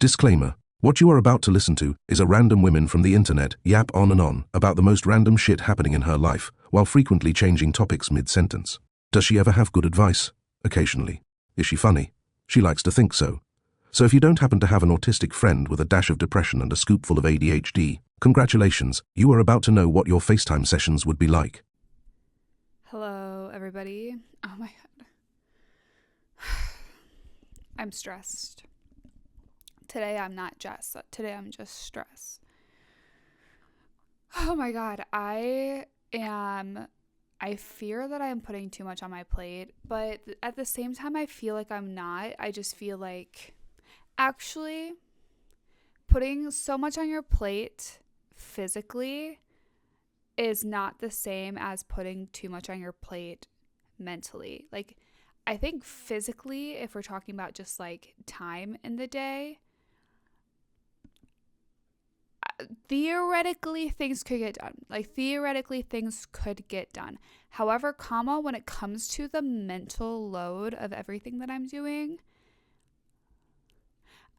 Disclaimer. What you are about to listen to is a random woman from the internet yap on and on about the most random shit happening in her life, while frequently changing topics mid-sentence. Does she ever have good advice? Occasionally. Is she funny? She likes to think so. So if you don't happen to have an autistic friend with a dash of depression and a scoopful of ADHD, congratulations, you are about to know what your FaceTime sessions would be like. Hello, everybody. Oh my god. I'm stressed. Today I'm not just. Today I'm just stressed. Oh my god. I fear that I'm putting too much on my plate, but at the same time I feel like I'm not. I just feel like actually putting so much on your plate physically is not the same as putting too much on your plate mentally. Like, I think physically, if we're talking about just like time in the day, theoretically things could get done. However, when it comes to the mental load of everything that I'm doing,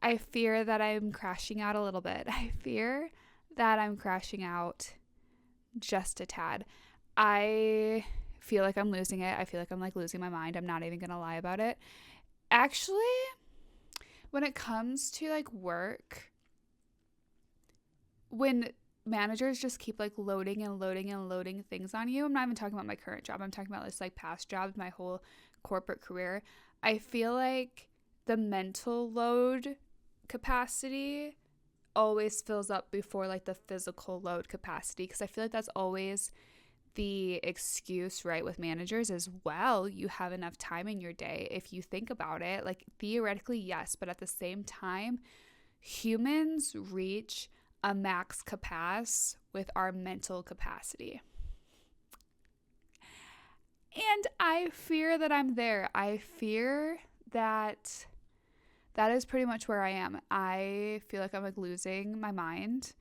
I fear that I'm crashing out a little bit. I fear that I'm crashing out just a tad. I feel like I'm losing it. I feel like I'm like losing my mind. I'm not even gonna lie about it. Actually, when it comes to like work, when managers just keep like loading things on you, I'm not even talking about my current job. I'm talking about this like past jobs, my whole corporate career. I feel like the mental load capacity always fills up before like the physical load capacity, because I feel like that's always the excuse, right, with managers as well. You have enough time in your day. If you think about it, like theoretically, yes, but at the same time, humans reach a max capacity with our mental capacity. And I fear that I'm there. I fear that is pretty much where I am. I feel like I'm like losing my mind.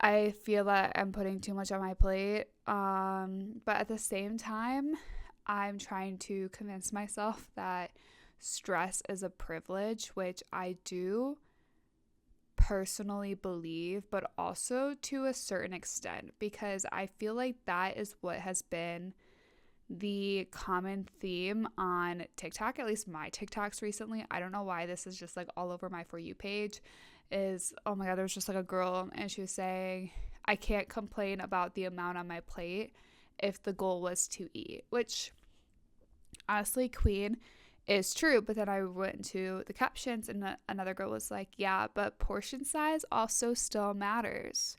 I feel that I'm putting too much on my plate. But at the same time, I'm trying to convince myself that stress is a privilege, which I do personally believe, but also to a certain extent, because I feel like that is what has been the common theme on TikTok, at least my TikToks recently. I don't know why this is just like all over my For You page. Is, oh my god, there was just like a girl and she was saying, I can't complain about the amount on my plate if the goal was to eat, which honestly, queen, is true. But then I went to the captions and another girl was like, yeah, but portion size also still matters.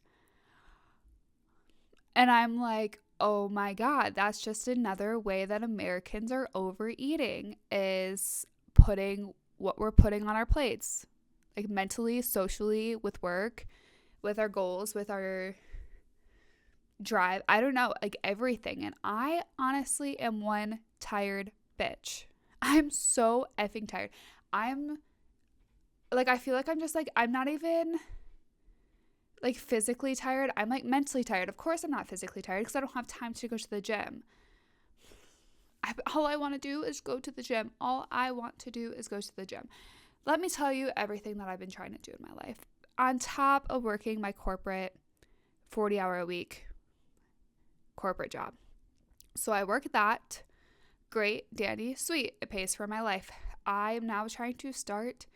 And I'm like, oh my god, that's just another way that Americans are overeating, is putting what we're putting on our plates, like mentally, socially, with work, with our goals, with our drive. I don't know, like everything. And I honestly am one tired bitch. I'm so effing tired. I'm like, I feel like I'm just like, I'm not even like physically tired. I'm like mentally tired. Of course I'm not physically tired because I don't have time to go to the gym. All I want to do is go to the gym. Let me tell you everything that I've been trying to do in my life. On top of working my corporate 40-hour-a-week corporate job. So I work that. Great, dandy, sweet. It pays for my life. I'm now trying to start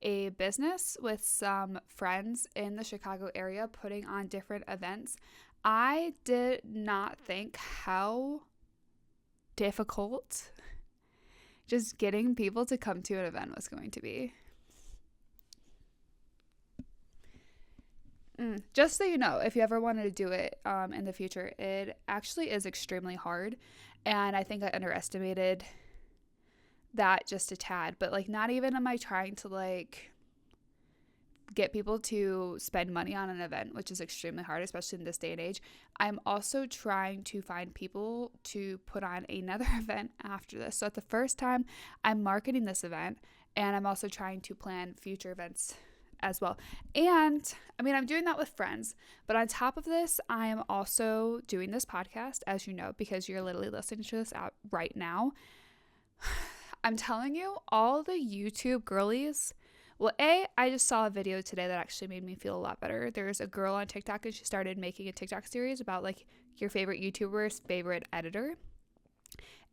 a business with some friends in the Chicago area, putting on different events. I did not think how difficult just getting people to come to an event was going to be. Just so you know, if you ever wanted to do it in the future, it actually is extremely hard. And I think I underestimated that just a tad. But like, not even am I trying to like get people to spend money on an event, which is extremely hard, especially in this day and age. I'm also trying to find people to put on another event after this. So at the first time, I'm marketing this event, and I'm also trying to plan future events as well. And I mean, I'm doing that with friends, but on top of this, I am also doing this podcast, as you know, because you're literally listening to this out right now. I'm telling you, all the YouTube girlies Well, I just saw a video today that actually made me feel a lot better. There's a girl on TikTok and she started making a TikTok series about like your favorite YouTuber's favorite editor.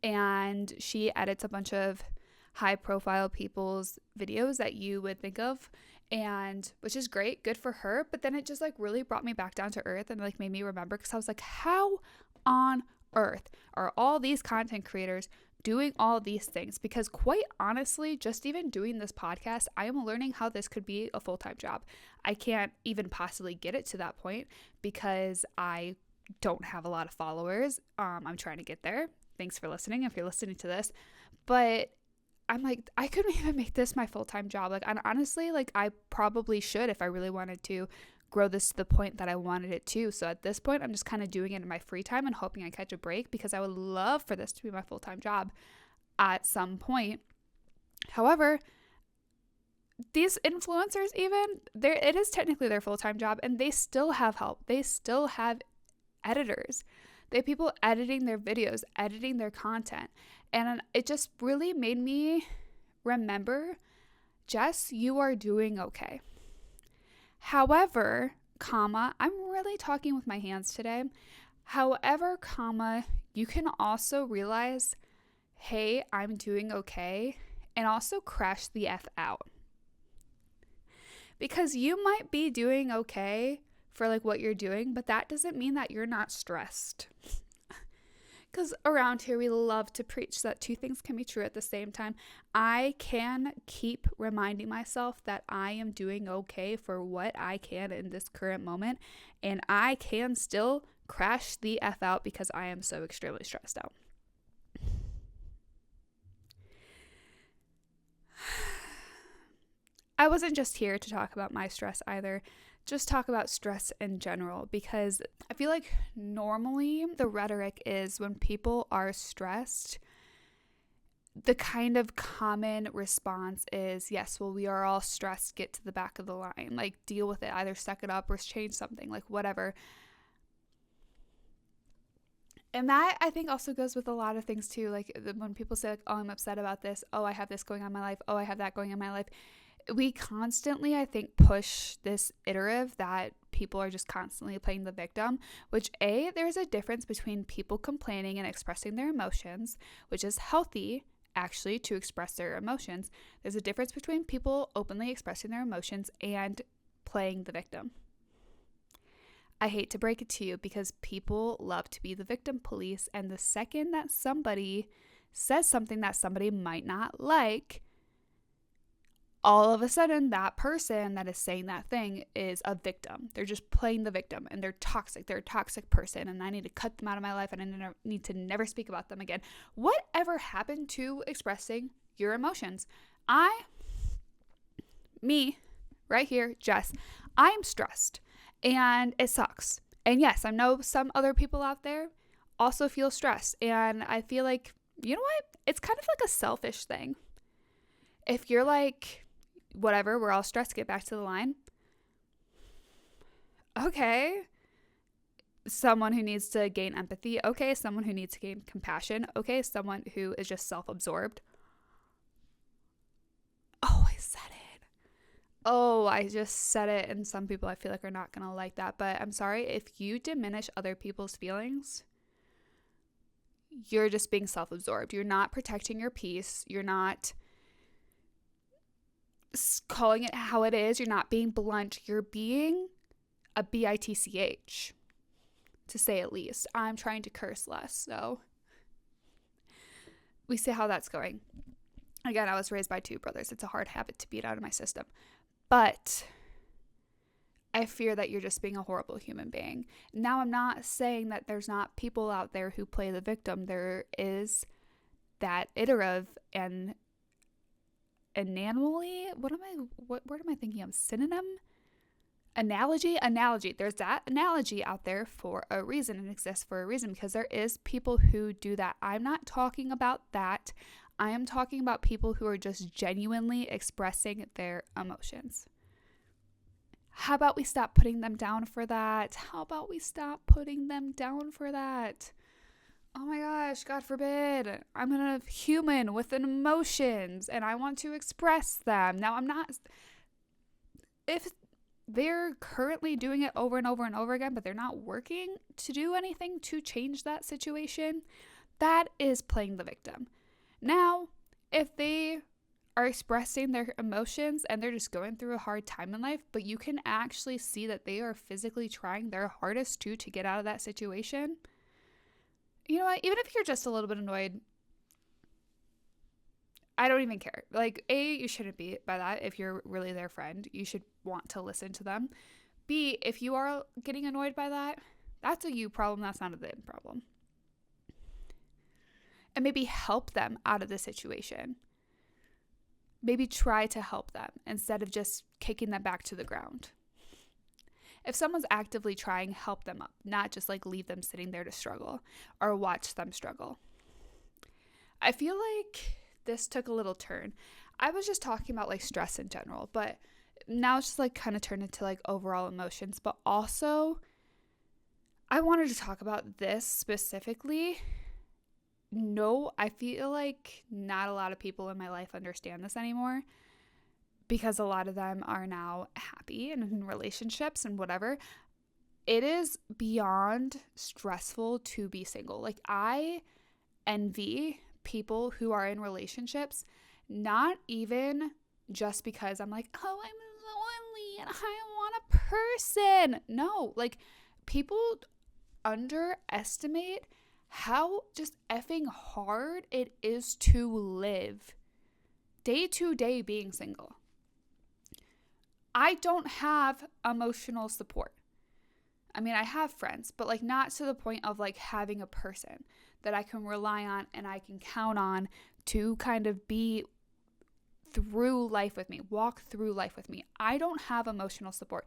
And she edits a bunch of high profile people's videos that you would think of, and which is great, good for her. But then it just like really brought me back down to earth and like made me remember, because I was like, how on earth are all these content creators doing all these things? Because quite honestly, just even doing this podcast, I am learning how this could be a full-time job. I can't even possibly get it to that point because I don't have a lot of followers. I'm trying to get there. Thanks for listening if you're listening to this. But I'm like, I couldn't even make this my full-time job. Like, and honestly, like I probably should if I really wanted to grow this to the point that I wanted it to. So at this point, I'm just kind of doing it in my free time and hoping I catch a break, because I would love for this to be my full-time job at some point. However, these influencers, even it is technically their full-time job, and they still have help. They still have editors. They have people editing their videos, editing their content. And it just really made me remember, Jess, you are doing okay. However, comma, I'm really talking with my hands today. However, comma, you can also realize, hey, I'm doing okay, and also crash the F out. Because you might be doing okay for like what you're doing, but that doesn't mean that you're not stressed. Because around here we love to preach that two things can be true at the same time. I can keep reminding myself that I am doing okay for what I can in this current moment, and I can still crash the F out because I am so extremely stressed out. I wasn't just here to talk about my stress either. Just talk about stress in general, because I feel like normally the rhetoric is when people are stressed, the kind of common response is, yes, well, we are all stressed, get to the back of the line, like deal with it, either suck it up or change something, like whatever. And that I think also goes with a lot of things too, like when people say like, oh, I'm upset about this, oh, I have this going on in my life, oh, I have that going on in my life. We constantly, I think, push this iterative that people are just constantly playing the victim, which there's a difference between people complaining and expressing their emotions, which is healthy, actually, to express their emotions. There's a difference between people openly expressing their emotions and playing the victim. I hate to break it to you, because people love to be the victim police, and the second that somebody says something that somebody might not like, all of a sudden, that person that is saying that thing is a victim. They're just playing the victim, and they're toxic. They're a toxic person, and I need to cut them out of my life, and I need to never speak about them again. Whatever happened to expressing your emotions? Me, right here, Jess, I'm stressed, and it sucks. And yes, I know some other people out there also feel stressed, and I feel like, you know what? It's kind of like a selfish thing. If you're like, whatever, we're all stressed, get back to the line. Okay. Someone who needs to gain empathy. Okay. Someone who needs to gain compassion. Okay. Someone who is just self-absorbed. Oh, I said it. Oh, I just said it. And some people I feel like are not going to like that. But I'm sorry, if you diminish other people's feelings, you're just being self-absorbed. You're not protecting your peace. You're not calling it how it is. You're not being blunt. You're being a bitch, to say at least. I'm trying to curse less, so we see how that's going. Again, I was raised by two brothers. It's a hard habit to beat out of my system, but I fear that you're just being a horrible human being. Now, I'm not saying that there's not people out there who play the victim. There is that iterative and anomaly. What word am I thinking of? Synonym? Analogy. There's that analogy out there for a reason. It exists for a reason, because there is people who do that. I'm not talking about that. I am talking about people who are just genuinely expressing their emotions. How about we stop putting them down for that? Oh my gosh, God forbid. I'm a human with emotions and I want to express them. Now, I'm not if they're currently doing it over and over and over again, but they're not working to do anything to change that situation, that is playing the victim. Now, if they are expressing their emotions and they're just going through a hard time in life, but you can actually see that they are physically trying their hardest to get out of that situation, you know what? Even if you're just a little bit annoyed, I don't even care. Like, A, you shouldn't be by that. If you're really their friend, you should want to listen to them. B, if you are getting annoyed by that, that's a you problem. That's not a them problem. And maybe help them out of the situation. Maybe try to help them instead of just kicking them back to the ground. If someone's actively trying, help them up, not just like leave them sitting there to struggle or watch them struggle. I feel like this took a little turn. I was just talking about like stress in general, but now it's just like kind of turned into like overall emotions. But also, I wanted to talk about this specifically. No, I feel like not a lot of people in my life understand this anymore because a lot of them are now happy and in relationships and whatever. It is beyond stressful to be single. Like, I envy people who are in relationships, not even just because I'm like, oh, I'm lonely and I want a person. No, like, people underestimate how just effing hard it is to live day to day being single. I don't have emotional support. I mean, I have friends, but like not to the point of like having a person that I can rely on and I can count on to kind of be through life with me, walk through life with me. I don't have emotional support.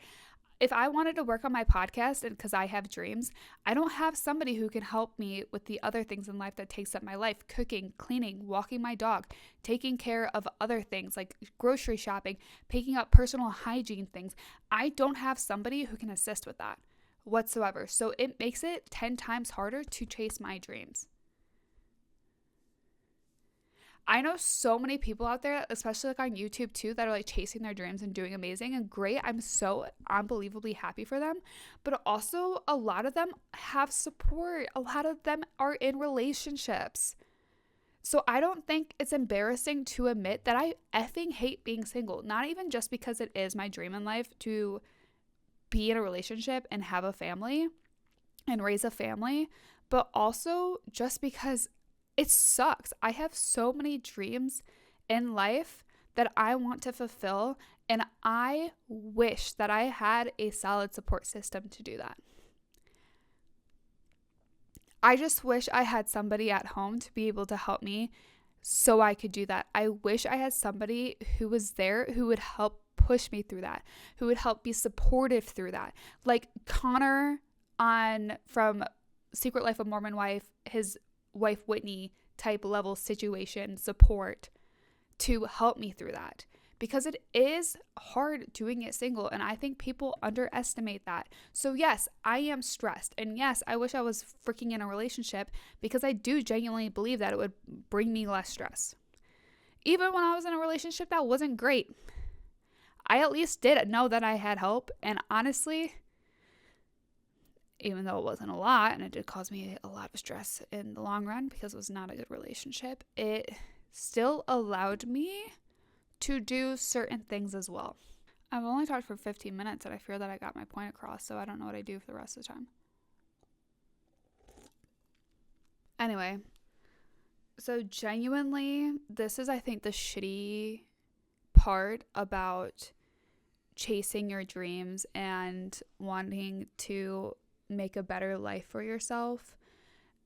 If I wanted to work on my podcast and because I have dreams, I don't have somebody who can help me with the other things in life that takes up my life: cooking, cleaning, walking my dog, taking care of other things like grocery shopping, picking up personal hygiene things. I don't have somebody who can assist with that whatsoever. So it makes it 10 times harder to chase my dreams. I know so many people out there, especially like on YouTube too, that are like chasing their dreams and doing amazing and great. I'm so unbelievably happy for them. But also, a lot of them have support. A lot of them are in relationships. So I don't think it's embarrassing to admit that I effing hate being single. Not even just because it is my dream in life to be in a relationship and have a family and raise a family, but also just because it sucks. I have so many dreams in life that I want to fulfill, and I wish that I had a solid support system to do that. I just wish I had somebody at home to be able to help me so I could do that. I wish I had somebody who was there who would help push me through that, who would help be supportive through that. Like Connor from Secret Life of Mormon Wife, his wife Whitney type level situation support to help me through that, because it is hard doing it single, and I think people underestimate that. So yes, I am stressed, and yes, I wish I was freaking in a relationship, because I do genuinely believe that it would bring me less stress. Even when I was in a relationship that wasn't great, I at least did know that I had help, and honestly, even though it wasn't a lot and it did cause me a lot of stress in the long run because it was not a good relationship, it still allowed me to do certain things as well. I've only talked for 15 minutes and I fear that I got my point across, so I don't know what I do for the rest of the time. Anyway, so genuinely, this is, I think, the shitty part about chasing your dreams and wanting to make a better life for yourself.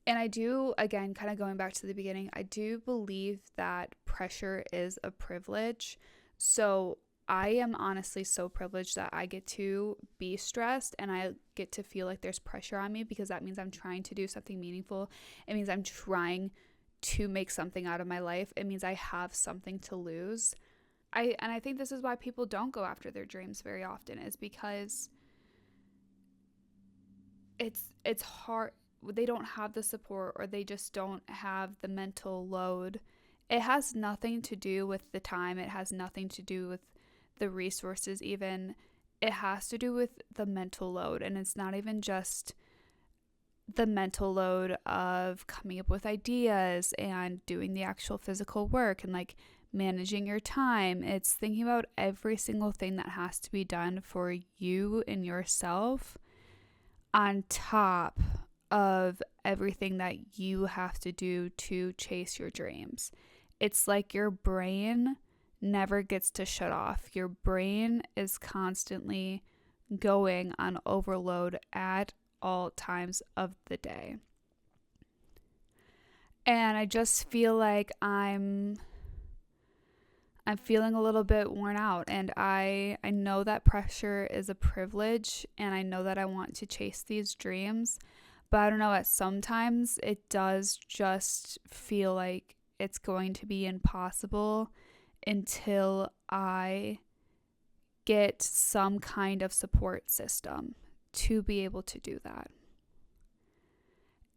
And I do, again, kind of going back to the beginning, I do believe that pressure is a privilege. So I am honestly so privileged that I get to be stressed and I get to feel like there's pressure on me, because that means I'm trying to do something meaningful. It means I'm trying to make something out of my life. It means I have something to lose. I think this is why people don't go after their dreams very often, is because it's hard. They don't have the support, or they just don't have the mental load. It has nothing to do with the time. It has nothing to do with the resources even. It has to do with the mental load, and it's not even just the mental load of coming up with ideas and doing the actual physical work and like managing your time. It's thinking about every single thing that has to be done for you and yourself on top of everything that you have to do to chase your dreams. It's like your brain never gets to shut off. Your brain is constantly going on overload at all times of the day. And I just feel like I'm feeling a little bit worn out, and I know that pressure is a privilege, and I know that I want to chase these dreams, but I don't know, at sometimes it does just feel like it's going to be impossible until I get some kind of support system to be able to do that.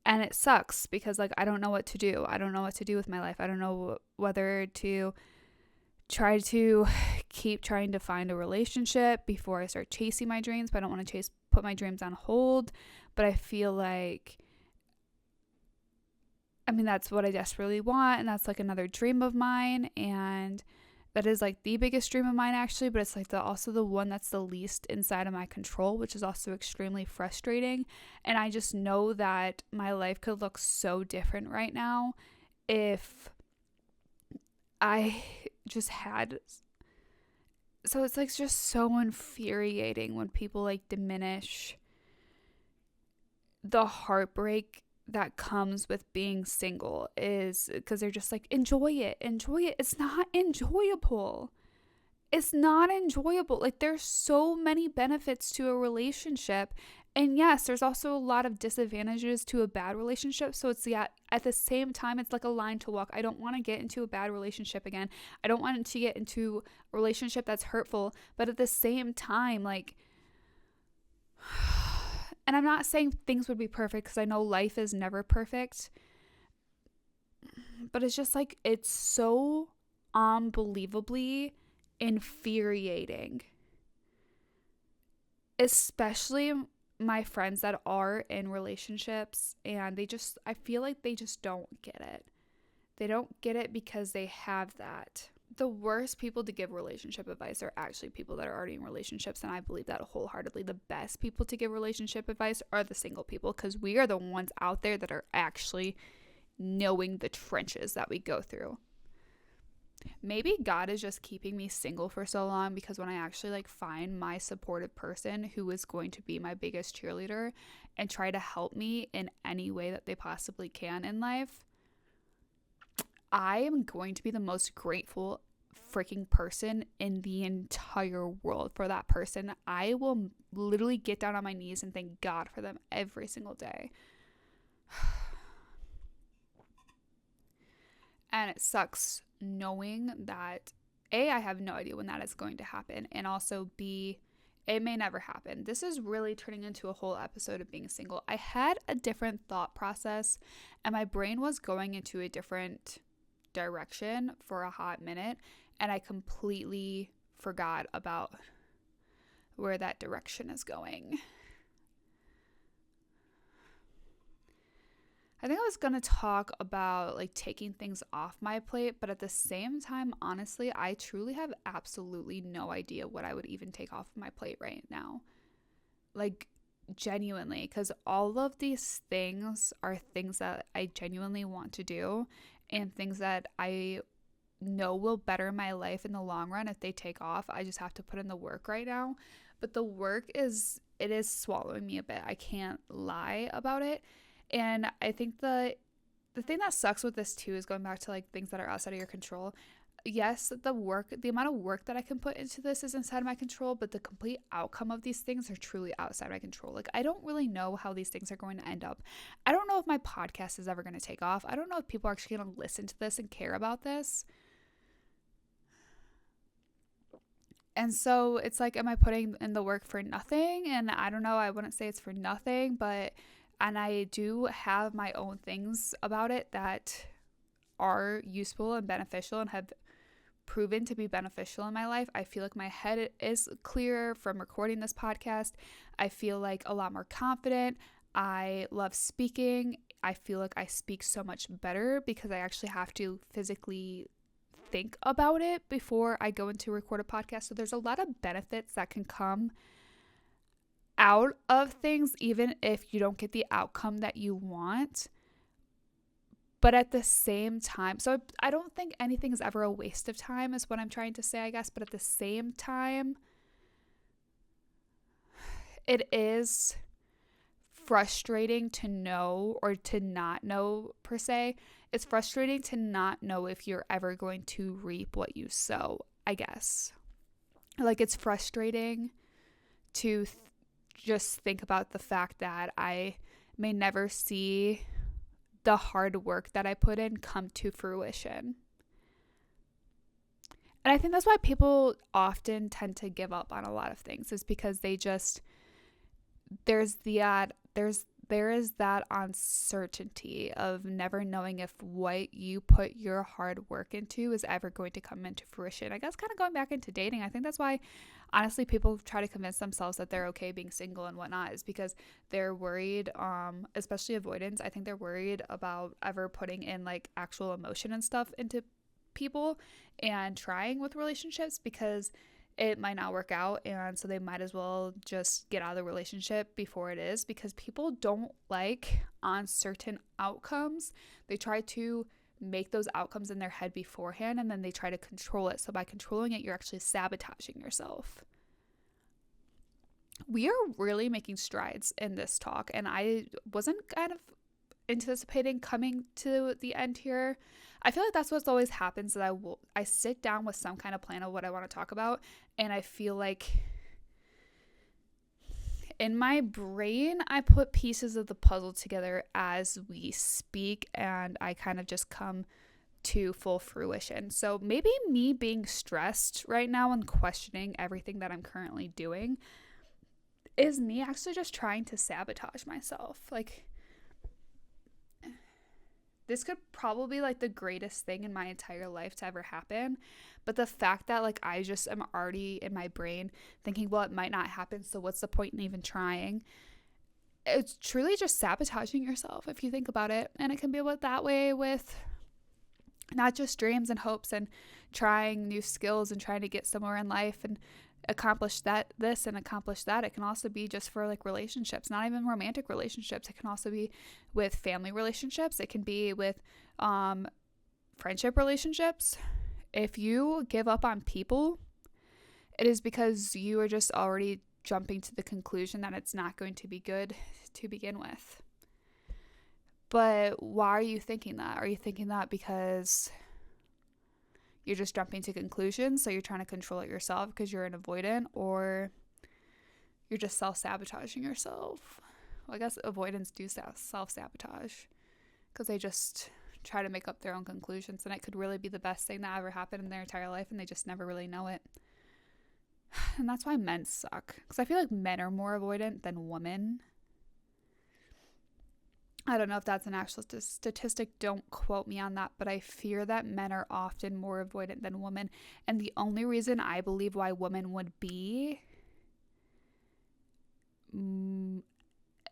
And it sucks because like I don't know what to do. I don't know what to do with my life. I don't know whether to try to keep trying to find a relationship before I start chasing my dreams, but I don't want to put my dreams on hold. But I feel like, I mean, that's what I desperately want, and that's like another dream of mine, and that is like the biggest dream of mine actually, but it's like also the one that's the least inside of my control, which is also extremely frustrating. And I just know that my life could look so different right now if I just had. So it's like just so infuriating when people like diminish the heartbreak that comes with being single, is because they're just like, enjoy it. It's not enjoyable. Like, there's so many benefits to a relationship, and yes, there's also a lot of disadvantages to a bad relationship. So it's, yeah, at the same time, it's like a line to walk. I don't want to get into a bad relationship again. I don't want to get into a relationship that's hurtful, but at the same time, like, and I'm not saying things would be perfect, because I know life is never perfect, but it's just like, it's so unbelievably infuriating, especially my friends that are in relationships, and I feel like they just don't get it. They don't get it because they have that. The worst people to give relationship advice are actually people that are already in relationships, and I believe that wholeheartedly. The best people to give relationship advice are the single people, because we are the ones out there that are actually knowing the trenches that we go through. Maybe God is just keeping me single for so long, because when I actually like find my supportive person who is going to be my biggest cheerleader and try to help me in any way that they possibly can in life, I am going to be the most grateful freaking person in the entire world for that person. I will literally get down on my knees and thank God for them every single day. And it sucks knowing that A, I have no idea when that is going to happen, and also B, it may never happen. This is really turning into a whole episode of being single. I had a different thought process, and my brain was going into a different direction for a hot minute, and I completely forgot about where that direction is going. I think I was going to talk about like taking things off my plate, but at the same time, honestly, I truly have absolutely no idea what I would even take off of my plate right now. Like, genuinely, because all of these things are things that I genuinely want to do, and things that I know will better my life in the long run if they take off. I just have to put in the work right now. But the work is swallowing me a bit. I can't lie about it. And I think the thing that sucks with this too is going back to like things that are outside of your control. Yes, the amount of work that I can put into this is inside of my control, but the complete outcome of these things are truly outside my control. Like, I don't really know how these things are going to end up. I don't know if my podcast is ever going to take off. I don't know if people are actually going to listen to this and care about this. And so it's like, am I putting in the work for nothing? And I don't know, I wouldn't say it's for nothing, and I do have my own things about it that are useful and beneficial and have proven to be beneficial in my life. I feel like my head is clearer from recording this podcast. I feel like a lot more confident. I love speaking. I feel like I speak so much better because I actually have to physically think about it before I go into record a podcast. So there's a lot of benefits that can come out of things, even if you don't get the outcome that you want. But at the same time, so I don't think anything is ever a waste of time is what I'm trying to say, I guess. But at the same time, it is frustrating to know, or to not know per se. It's frustrating to not know if you're ever going to reap what you sow, I guess. Like, it's frustrating to just think about the fact that I may never see the hard work that I put in come to fruition. And I think that's why people often tend to give up on a lot of things, is because they just, there is that uncertainty of never knowing if what you put your hard work into is ever going to come into fruition. I guess kind of going back into dating, I think that's why honestly people try to convince themselves that they're okay being single and whatnot, is because they're worried, especially avoidance. I think they're worried about ever putting in like actual emotion and stuff into people and trying with relationships, because it might not work out, and so they might as well just get out of the relationship before it is, because people don't like uncertain outcomes. They try to make those outcomes in their head beforehand, and then they try to control it. So by controlling it, you're actually sabotaging yourself. We are really making strides in this talk, and I wasn't kind of anticipating coming to the end here. I feel like that's what always happens, that I sit down with some kind of plan of what I want to talk about, and I feel like in my brain I put pieces of the puzzle together as we speak, and I kind of just come to full fruition. So maybe me being stressed right now and questioning everything that I'm currently doing is me actually just trying to sabotage myself. Like, this could probably be like the greatest thing in my entire life to ever happen. But the fact that like I just am already in my brain thinking, well, it might not happen, so what's the point in even trying? It's truly just sabotaging yourself if you think about it. And it can be that way with not just dreams and hopes and trying new skills and trying to get somewhere in life and accomplish this and accomplish that. It can also be just for like relationships, not even romantic relationships. It can also be with family relationships. It can be with friendship relationships. If you give up on people, it is because you are just already jumping to the conclusion that it's not going to be good to begin with. But why are you thinking that? Are you thinking that because you're just jumping to conclusions, so you're trying to control it yourself because you're an avoidant, or you're just self-sabotaging yourself? Well, I guess avoidants do self-sabotage because they just try to make up their own conclusions, and it could really be the best thing that ever happened in their entire life, and they just never really know it. And that's why men suck, because I feel like men are more avoidant than women. I don't know if that's an actual statistic, don't quote me on that, but I fear that men are often more avoidant than women. And the only reason I believe why women would be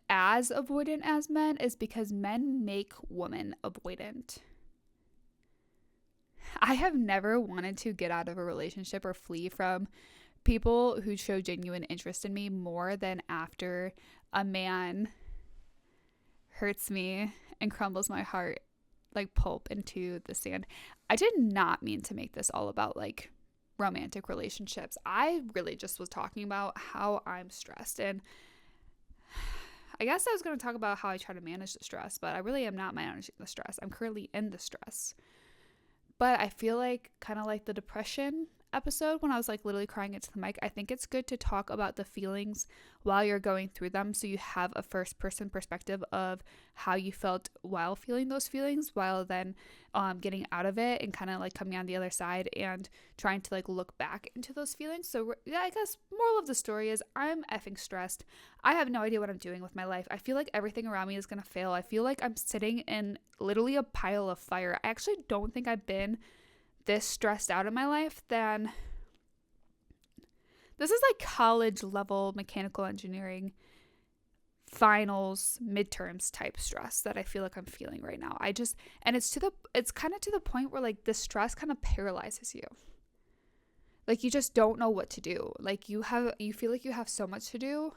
as avoidant as men is because men make women avoidant. I have never wanted to get out of a relationship or flee from people who show genuine interest in me more than after a man hurts me and crumbles my heart like pulp into the sand. I did not mean to make this all about like romantic relationships. I really just was talking about how I'm stressed, and I guess I was going to talk about how I try to manage the stress, but I really am not managing the stress. I'm currently in the stress. But I feel like kind of like the depression episode when I was like literally crying into the mic, I think it's good to talk about the feelings while you're going through them, so you have a first person perspective of how you felt while feeling those feelings, while then getting out of it and kind of like coming on the other side and trying to like look back into those feelings. So yeah, I guess moral of the story is I'm effing stressed. I have no idea what I'm doing with my life. I feel like everything around me is gonna fail. I feel like I'm sitting in literally a pile of fire. I actually don't think I've been this stressed out in my life, then this is like college level mechanical engineering finals, midterms type stress that I feel like I'm feeling right now. And it's kind of to the point where like the stress kind of paralyzes you. Like you just don't know what to do. Like you feel like you have so much to do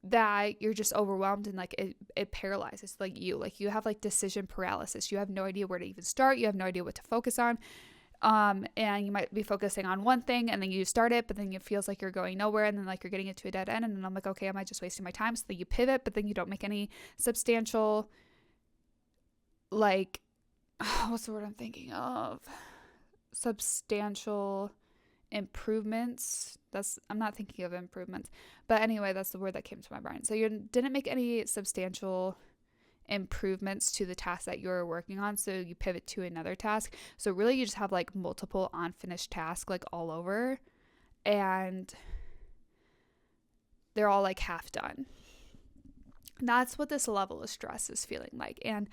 that you're just overwhelmed, and like it paralyzes like you have like decision paralysis. You have no idea where to even start. You have no idea what to focus on. And you might be focusing on one thing and then you start it, but then it feels like you're going nowhere, and then like you're getting it to a dead end, and then I'm like, okay, am I just wasting my time? So then you pivot, but then you don't make any substantial, like, what's the word I'm thinking of? Substantial improvements. I'm not thinking of improvements, but anyway, that's the word that came to my brain. So you didn't make any substantial improvements to the task that you're working on, so you pivot to another task. So really you just have like multiple unfinished tasks like all over, and they're all like half done. That's what this level of stress is feeling like, and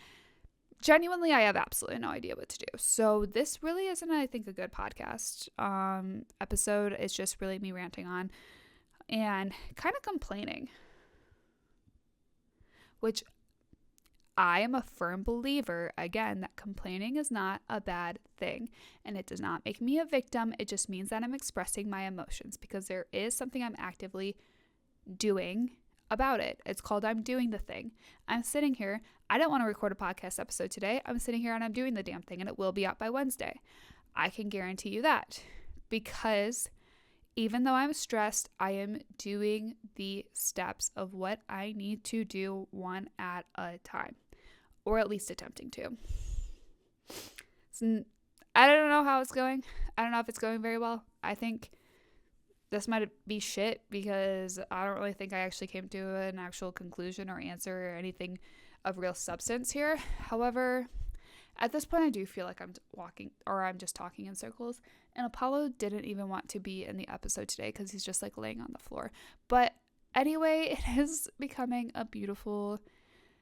genuinely I have absolutely no idea what to do. So this really isn't, I think, a good podcast episode. It's just really me ranting on and kind of complaining, which I am a firm believer, again, that complaining is not a bad thing, and it does not make me a victim. It just means that I'm expressing my emotions, because there is something I'm actively doing about it. It's called I'm doing the thing. I'm sitting here. I don't want to record a podcast episode today. I'm sitting here and I'm doing the damn thing, and it will be out by Wednesday. I can guarantee you that, because even though I'm stressed, I am doing the steps of what I need to do one at a time. Or at least attempting to. I don't know how it's going. I don't know if it's going very well. I think this might be shit, because I don't really think I actually came to an actual conclusion or answer or anything of real substance here. However, at this point I do feel like I'm just talking in circles. And Apollo didn't even want to be in the episode today because he's just like laying on the floor. But anyway, it is becoming a beautiful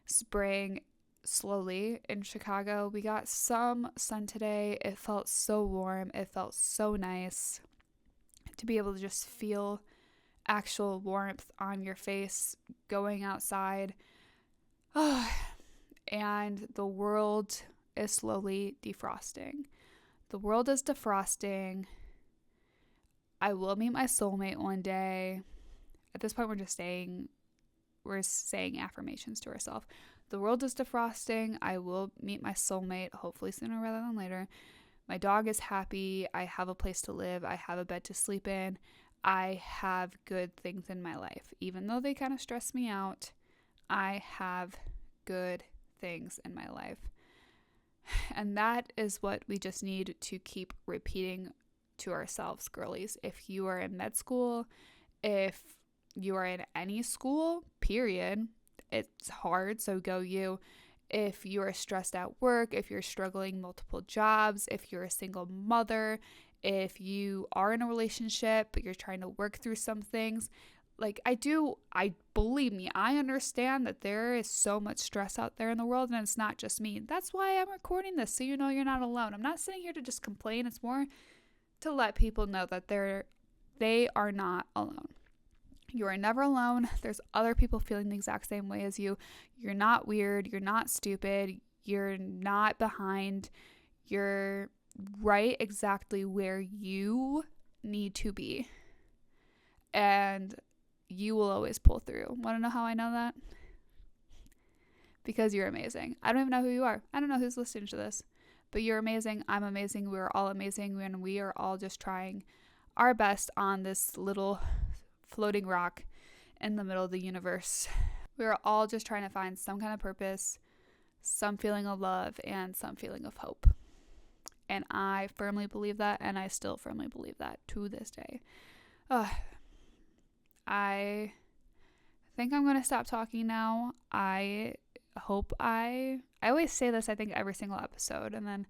spring slowly in Chicago. We got some sun today. It felt so warm. It felt so nice to be able to just feel actual warmth on your face going outside. And the world is slowly defrosting. The world is defrosting. I will meet my soulmate one day. At this point, we're saying affirmations to ourselves. The world is defrosting. I will meet my soulmate, hopefully sooner rather than later. My dog is happy. I have a place to live. I have a bed to sleep in. I have good things in my life. Even though they kind of stress me out, I have good things in my life. And that is what we just need to keep repeating to ourselves, girlies. If you are in med school, if you are in any school, period, it's hard, so go you. If you are stressed at work, if you're struggling multiple jobs, if you're a single mother, if you are in a relationship but you're trying to work through some things, like believe me, I understand that there is so much stress out there in the world, and it's not just me. That's why I'm recording this, so you know you're not alone. I'm not sitting here to just complain. It's more to let people know that they are not alone. You are never alone. There's other people feeling the exact same way as you. You're not weird. You're not stupid. You're not behind. You're right exactly where you need to be. And you will always pull through. Want to know how I know that? Because you're amazing. I don't even know who you are. I don't know who's listening to this. But you're amazing. I'm amazing. We're all amazing. And we are all just trying our best on this little floating rock in the middle of the universe. We're all just trying to find some kind of purpose, some feeling of love, and some feeling of hope. And I firmly believe that, and I still firmly believe that to this day. I think I'm going to stop talking now. I always say this, I think, every single episode, and then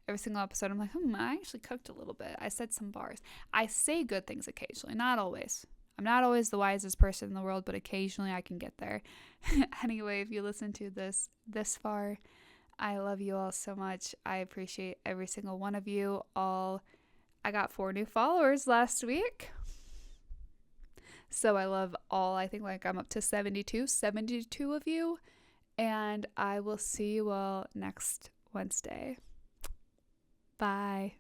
every single episode I'm like, I actually cooked a little bit. I said some bars. I say good things occasionally, not always. I'm not always the wisest person in the world, but occasionally I can get there. Anyway, if you listen to this far, I love you all so much. I appreciate every single one of you. I got 4 new followers last week. So I love all, I think like I'm up to 72 of you. And I will see you all next Wednesday. Bye.